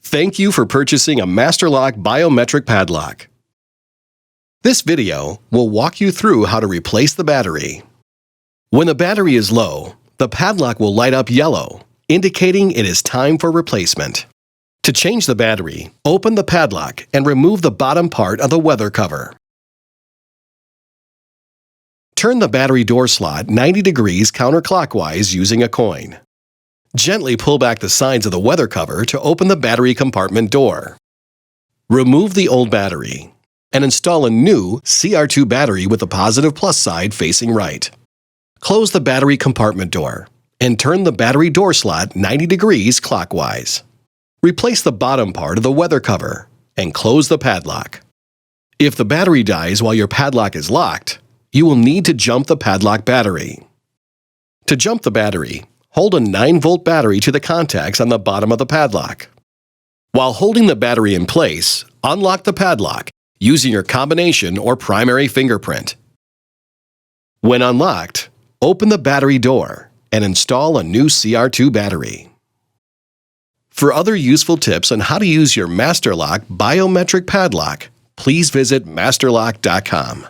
Thank you for purchasing a Masterlock biometric padlock. This video will walk you through how to replace the battery. When the battery is low, the padlock will light up yellow, indicating it is time for replacement. To change the battery, open the padlock and remove the bottom part of the weather cover. Turn the battery door slot 90 degrees counterclockwise using a coin. Gently pull back the sides of the weather cover to open the battery compartment door. Remove the old battery and install a new CR2 battery with the positive plus side facing right. Close the battery compartment door and turn the battery door slot 90 degrees clockwise. Replace the bottom part of the weather cover and close the padlock. If the battery dies while your padlock is locked, you will need to jump the padlock battery. To jump the battery, hold a 9-volt battery to the contacts on the bottom of the padlock. While holding the battery in place, unlock the padlock using your combination or primary fingerprint. When unlocked, open the battery door and install a new CR2 battery. For other useful tips on how to use your Masterlock biometric padlock, please visit masterlock.com.